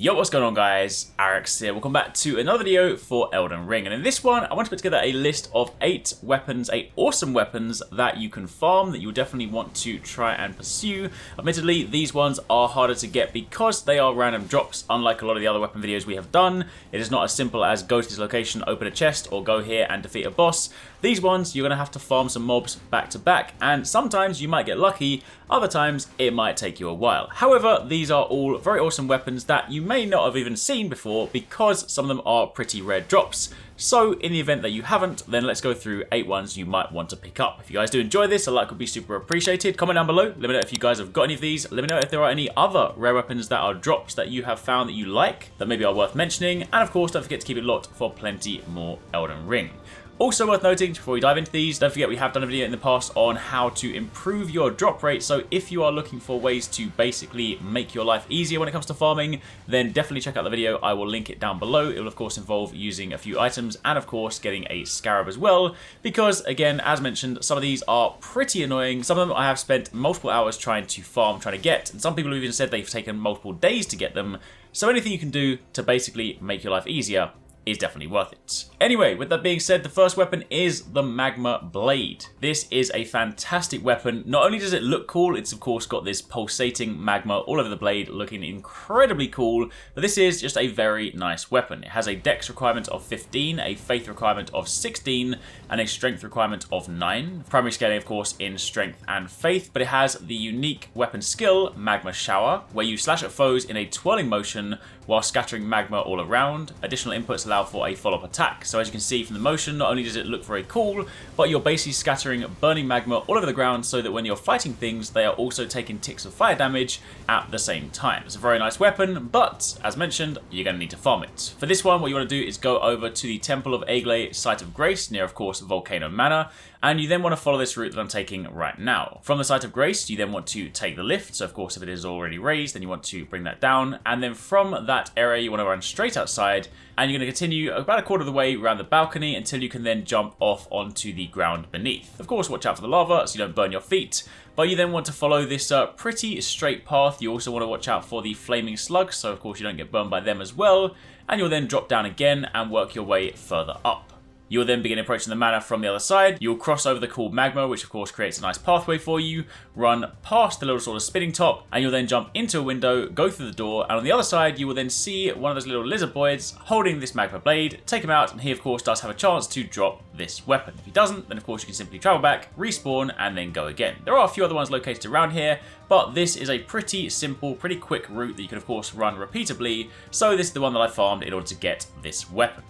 Yo, what's going on guys? HyperX here. Welcome back to another video for Elden Ring. And in this one, I want to put together a list of 8 weapons, 8 awesome weapons that you can farm, that you'll definitely want to try and pursue. Admittedly, these ones are harder to get because they are random drops. Unlike a lot of the other weapon videos we have done, it is not as simple as go to this location, open a chest, or go here and defeat a boss. These ones, you're going to have to farm some mobs back to back, and sometimes you might get lucky, other times it might take you a while. However, these are all very awesome weapons that you may not have even seen before because some of them are pretty rare drops. So in the event that you haven't, then let's go through 8 ones you might want to pick up. If you guys do enjoy this, a like would be super appreciated. Comment down below, let me know if you guys have got any of these. Let me know if there are any other rare weapons that are drops that you have found that you like, that maybe are worth mentioning. And of course, don't forget to keep it locked for plenty more Elden Ring. Also worth noting, before we dive into these, don't forget we have done a video in the past on how to improve your drop rate. So if you are looking for ways to basically make your life easier when it comes to farming, then definitely check out the video. I will link it down below. It will of course involve using a few items and of course getting a scarab as well. Because again, as mentioned, some of these are pretty annoying. Some of them I have spent multiple hours trying to farm, trying to get. And some people have even said they've taken multiple days to get them. So anything you can do to basically make your life easier is definitely worth it. Anyway, with that being said, the first weapon is the Magma Blade. This is a fantastic weapon. Not only does it look cool, it's of course got this pulsating magma all over the blade looking incredibly cool, but this is just a very nice weapon. It has a dex requirement of 15, a faith requirement of 16, and a strength requirement of 9. Primary scaling of course in strength and faith, but it has the unique weapon skill, Magma Shower, where you slash at foes in a twirling motion while scattering magma all around. Additional inputs allow for a follow-up attack. So as you can see from the motion, not only does it look very cool, but you're basically scattering burning magma all over the ground so that when you're fighting things, they are also taking ticks of fire damage at the same time. It's a very nice weapon, but as mentioned, you're going to need to farm it. For this one, what you want to do is go over to the Temple of Aglay, Site of Grace, near of course Volcano Manor, and you then want to follow this route that I'm taking right now. From the Site of Grace, you then want to take the lift. So of course, if it is already raised, then you want to bring that down. And then from that area, you want to run straight outside. And you're going to continue about a quarter of the way around the balcony until you can then jump off onto the ground beneath. Of course, watch out for the lava so you don't burn your feet. But you then want to follow this pretty straight path. You also want to watch out for the flaming slugs. So of course, you don't get burned by them as well. And you'll then drop down again and work your way further up. You'll then begin approaching the manor from the other side. You'll cross over the cooled magma, which of course creates a nice pathway for you, run past the little sort of spinning top, and you'll then jump into a window, go through the door, and on the other side, you will then see one of those little lizard boys holding this magma blade. Take him out, and he of course does have a chance to drop this weapon. If he doesn't, then of course you can simply travel back, respawn, and then go again. There are a few other ones located around here, but this is a pretty simple, pretty quick route that you can of course run repeatably, so this is the one that I farmed in order to get this weapon.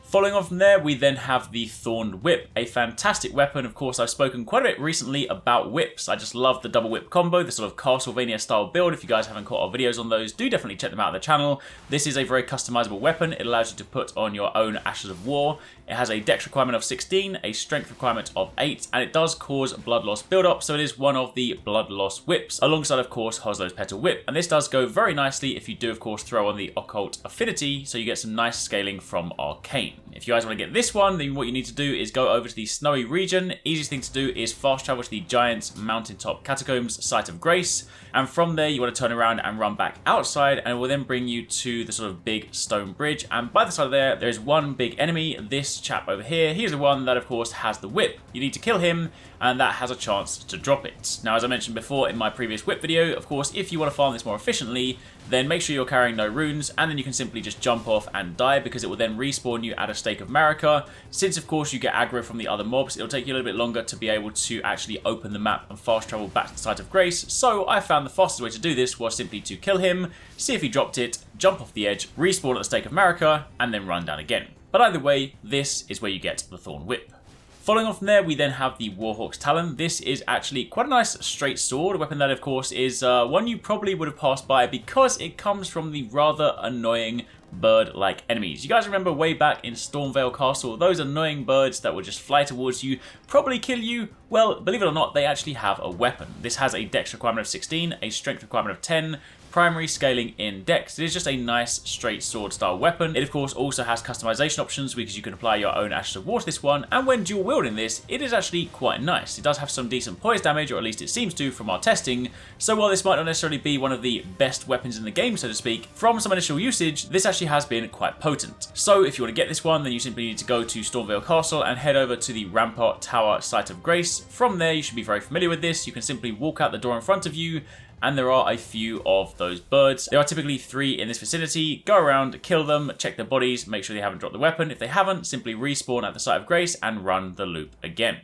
Following on from there, we then have the Thorned Whip, a fantastic weapon. Of course, I've spoken quite a bit recently about whips. I just love the double whip combo, the sort of Castlevania style build. If you guys haven't caught our videos on those, do definitely check them out on the channel. This is a very customizable weapon. It allows you to put on your own Ashes of War. It has a dex requirement of 16, a strength requirement of 8, and it does cause blood loss build-up, so it is one of the blood loss whips, alongside of course Hoslow's Petal Whip. And this does go very nicely if you do of course throw on the occult affinity, so you get some nice scaling from Arcane. If you guys want to get this one, then what you need to do is go over to the snowy region. Easiest thing to do is fast travel to the Giant's Mountaintop Catacombs, Site of Grace, and from there you want to turn around and run back outside, and it will then bring you to the sort of big stone bridge. And by the side of there is one big enemy, this chap over here. He's the one that of course has the whip. You need to kill him, and that has a chance to drop it. Now, as I mentioned before in my previous whip video, of course, if you want to farm this more efficiently, then make sure you're carrying no runes, and then you can simply just jump off and die, because it will then respawn you at a Stake of Marika. Since of course you get aggro from the other mobs, it'll take you a little bit longer to be able to actually open the map and fast travel back to the Site of Grace. So I found the fastest way to do this was simply to kill him, see if he dropped it, jump off the edge, respawn at the Stake of Marika, and then run down again. But either way, this is where you get the Thorned Whip. Following on from there, we then have the Warhawk's Talon. This is actually quite a nice straight sword, a weapon that of course is one you probably would have passed by because it comes from the rather annoying bird-like enemies. You guys remember way back in Stormvale Castle, those annoying birds that would just fly towards you, probably kill you? Well, believe it or not, they actually have a weapon. This has a dex requirement of 16, a strength requirement of 10, primary scaling in dex. It is just a nice straight sword style weapon. It of course also has customization options because you can apply your own Ashes of War to this one, and when dual wielding this, it is actually quite nice. It does have some decent poise damage, or at least it seems to from our testing, so while this might not necessarily be one of the best weapons in the game, so to speak, from some initial usage, this actually has been quite potent. So if you want to get this one, then you simply need to go to Stormveil Castle and head over to the Rampart Tower Site of Grace. From there, you should be very familiar with this. You can simply walk out the door in front of you, and there are a few of those birds. There are typically 3 in this vicinity. Go around, kill them, check their bodies, make sure they haven't dropped the weapon. If they haven't, simply respawn at the Site of Grace and run the loop again.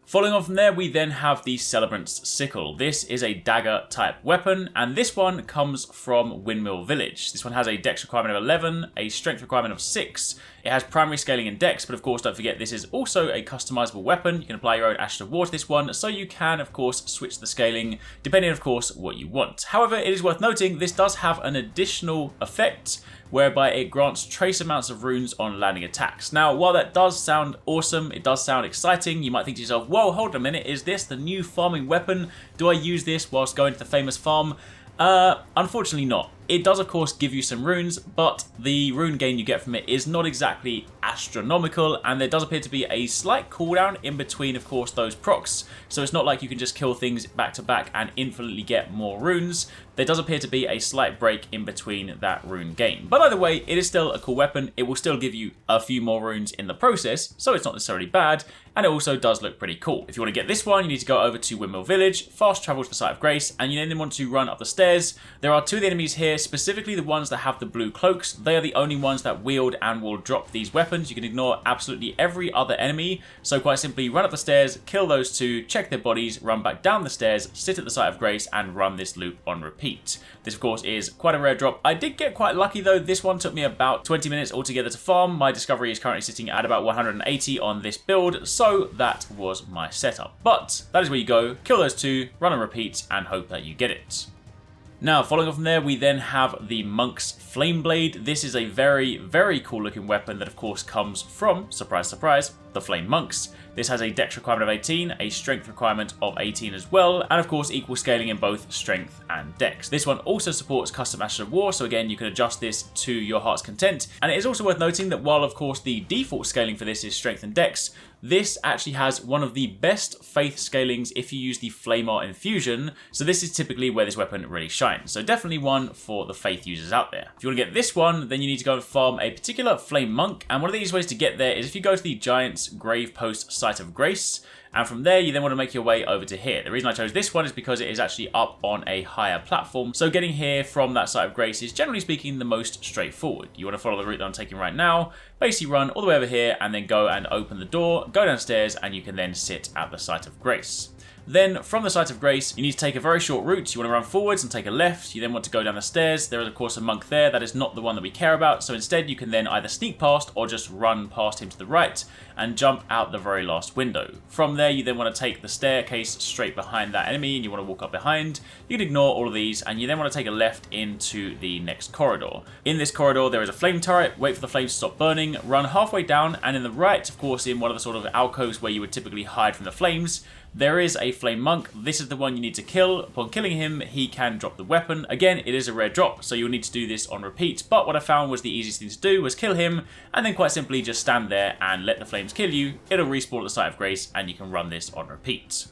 Following on from there, we then have the Celebrant's Sickle. This is a dagger type weapon, and this one comes from Windmill Village. This one has a dex requirement of 11, a strength requirement of 6. It has primary scaling in dex, but of course don't forget this is also a customizable weapon. You can apply your own Ashes of War to this one, so you can of course switch the scaling depending of course what you want. However, it is worth noting this does have an additional effect whereby it grants trace amounts of runes on landing attacks. Now, while that does sound awesome, it does sound exciting, you might think to yourself, whoa, hold on a minute, is this the new farming weapon? Do I use this whilst going to the famous farm? Unfortunately not. It does of course give you some runes, but the rune gain you get from it is not exactly astronomical, and there does appear to be a slight cooldown in between of course those procs, so it's not like you can just kill things back to back and infinitely get more runes. There does appear to be a slight break in between that rune gain, but either way it is still a cool weapon. It will still give you a few more runes in the process, so it's not necessarily bad, and it also does look pretty cool. If you want to get this one, you need to go over to Windmill Village, fast travel to the Site of Grace, and you then want to run up the stairs. There are 2 of the enemies here, specifically the ones that have the blue cloaks. They are the only ones that wield and will drop these weapons. You can ignore absolutely every other enemy, so quite simply run up the stairs, kill those 2, check their bodies, run back down the stairs, sit at the Site of Grace, and run this loop on repeat. This of course is quite a rare drop. I did get quite lucky though. This one took me about 20 minutes altogether to farm. My discovery is currently sitting at about 180 on this build, so that was my setup. But that is where you go, kill those 2, run and repeat, and hope that you get it. Now, following on from there, we then have the Monk's Flameblade. This is a very, very cool looking weapon that of course comes from, surprise, surprise, the Flame Monks. This has a dex requirement of 18, a strength requirement of 18 as well, and of course equal scaling in both strength and dex. This one also supports custom Ashes of War, so again you can adjust this to your heart's content. And it is also worth noting that while of course the default scaling for this is strength and dex, this actually has one of the best faith scalings if you use the Flamar Infusion, so this is typically where this weapon really shines. So definitely one for the faith users out there. If you want to get this one, then you need to go and farm a particular Flame Monk, and one of the easiest ways to get there is if you go to the Giant's Grave Post Site of Grace, and from there you then want to make your way over to here. The reason I chose this one is because it is actually up on a higher platform, so getting here from that Site of Grace is generally speaking the most straightforward. You want to follow the route that I'm taking right now, basically run all the way over here and then go and open the door, go downstairs, and you can then sit at the Site of Grace. Then from the Site of Grace, you need to take a very short route. You want to run forwards and take a left. You then want to go down the stairs. There is of course a monk there. That is not the one that we care about. So instead you can then either sneak past or just run past him to the right and jump out the very last window. From there you then want to take the staircase straight behind that enemy and you want to walk up behind. You can ignore all of these and you then want to take a left into the next corridor. In this corridor there is a flame turret. Wait for the flames to stop burning. Run halfway down, and in the right, of course, in one of the sort of alcoves where you would typically hide from the flames, there is a Flame Monk. This is the one you need to kill. Upon killing him, he can drop the weapon. Again, it is a rare drop, so you'll need to do this on repeat. But what I found was the easiest thing to do was kill him, and then quite simply just stand there and let the flames kill you. It'll respawn at the Site of Grace, and you can run this on repeat.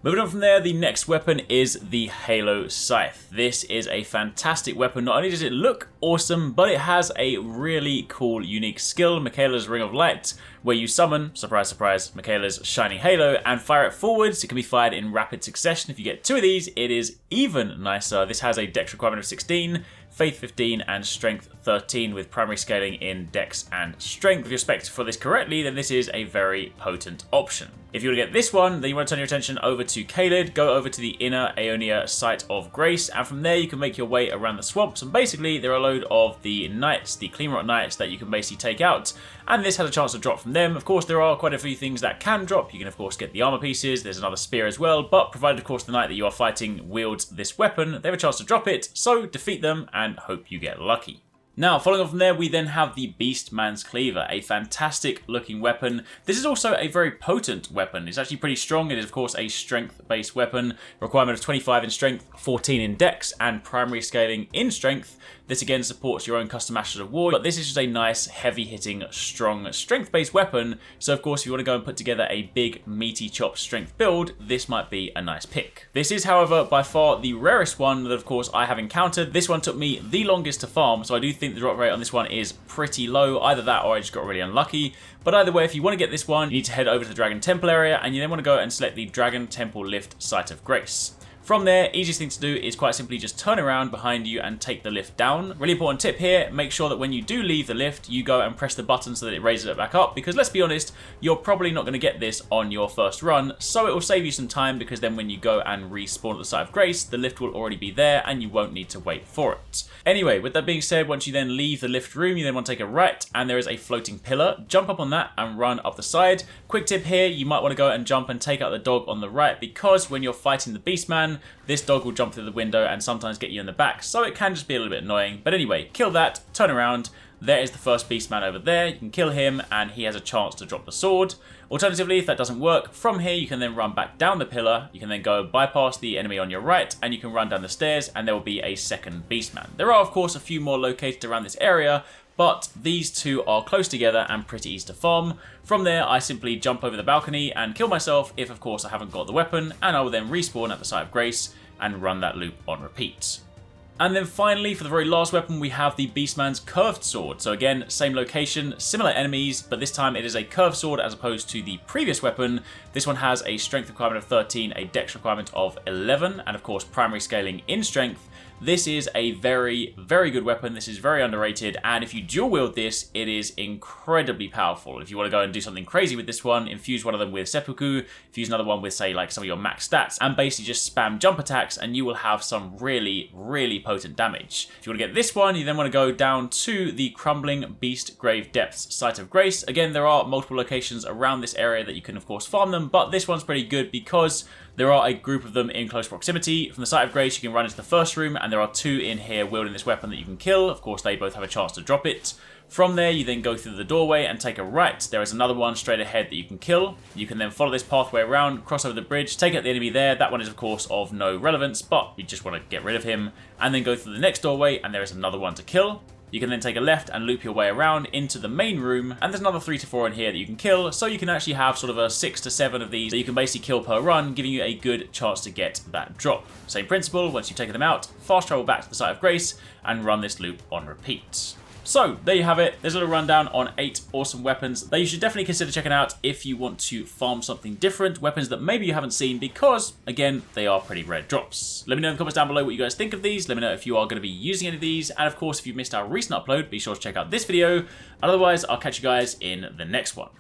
Moving on from there, the next weapon is the Halo Scythe. This is a fantastic weapon. Not only does it look awesome, but it has a really cool, unique skill, Michaela's Ring of Light, where you summon, surprise, surprise, Michaela's Shining Halo and fire it forwards. It can be fired in rapid succession. If you get 2 of these, it is even nicer. This has a dex requirement of 16, Faith 15, and Strength 13 with primary scaling in Dex and Strength. If you spec for this correctly, then this is a very potent option. If you want to get this one, then you want to turn your attention over to Caelid, go over to the inner Aeonia Site of Grace, and from there you can make your way around the swamps, and basically there are a load of the knights, the Clean Rock Knights, that you can basically take out, and this has a chance to drop from them. Of course, there are quite a few things that can drop. You can of course get the armor pieces, there's another spear as well, but provided of course the knight that you are fighting wields this weapon, they have a chance to drop it, so defeat them and hope you get lucky. Now, following on from there, we then have the Beastman's Cleaver, a fantastic looking weapon. This is also a very potent weapon. It's actually pretty strong. It is, of course, a strength-based weapon. Requirement of 25 in strength, 14 in dex, and primary scaling in strength. This again supports your own custom Masters of War, but this is just a nice, heavy-hitting, strong, strength-based weapon. So, of course, if you want to go and put together a big, meaty chop strength build, this might be a nice pick. This is, however, by far the rarest one that, of course, I have encountered. This one took me the longest to farm, so I do think the drop rate on this one is pretty low. Either that or I just got really unlucky. But either way, if you want to get this one, you need to head over to the Dragon Temple area, and you then want to go and select the Dragon Temple Lift Site of Grace. From there, easiest thing to do is quite simply just turn around behind you and take the lift down. Really important tip here, make sure that when you do leave the lift, you go and press the button so that it raises it back up, because let's be honest, you're probably not going to get this on your first run, so it will save you some time, because then when you go and respawn at the Site of Grace, the lift will already be there and you won't need to wait for it. Anyway, with that being said, once you then leave the lift room, you then want to take a right, and there is a floating pillar. Jump up on that and run up the side. Quick tip here, you might want to go and jump and take out the dog on the right, because when you're fighting the Beastman, this dog will jump through the window and sometimes get you in the back, so it can just be a little bit annoying. But anyway, kill that, turn around, there is the first Beastman over there. You can kill him and he has a chance to drop the sword. Alternatively, if that doesn't work, from here you can then run back down the pillar, you can then go bypass the enemy on your right, and you can run down the stairs and there will be a second Beastman. There are, of course, a few more located around this area, but these two are close together and pretty easy to farm. From there, I simply jump over the balcony and kill myself if, of course, I haven't got the weapon, and I will then respawn at the Site of Grace and run that loop on repeat. And then finally, for the very last weapon, we have the Beastman's Curved Sword. So again, same location, similar enemies, but this time it is a curved sword as opposed to the previous weapon. This one has a strength requirement of 13, a dex requirement of 11, and of course primary scaling in strength. This is a very, very good weapon. This is very underrated, and if you dual wield this, it is incredibly powerful. If you want to go and do something crazy with this one, infuse one of them with seppuku, infuse another one with, say, like some of your max stats, and basically just spam jump attacks, and you will have some really, really potent damage. If you want to get this one, you then want to go down to the Crumbling Beast Grave Depths Site of Grace. Again, there are multiple locations around this area that you can, of course, farm them, but this one's pretty good because there are a group of them in close proximity. From the Site of Grace, you can run into the first room, and there are two in here wielding this weapon that you can kill. Of course, they both have a chance to drop it. From there, you then go through the doorway and take a right. There is another one straight ahead that you can kill. You can then follow this pathway around, cross over the bridge, take out the enemy there. That one is, of course, of no relevance, but you just want to get rid of him. And then go through the next doorway, and there is another one to kill. You can then take a left and loop your way around into the main room, and there's another 3 to 4 in here that you can kill, so you can actually have sort of a 6 to 7 of these that you can basically kill per run, giving you a good chance to get that drop. Same principle, once you've taken them out, fast travel back to the Site of Grace and run this loop on repeat. So, there you have it. There's a little rundown on 8 awesome weapons that you should definitely consider checking out if you want to farm something different, weapons that maybe you haven't seen because, again, they are pretty rare drops. Let me know in the comments down below what you guys think of these. Let me know if you are going to be using any of these, and of course, if you've missed our recent upload, be sure to check out this video. Otherwise, I'll catch you guys in the next one.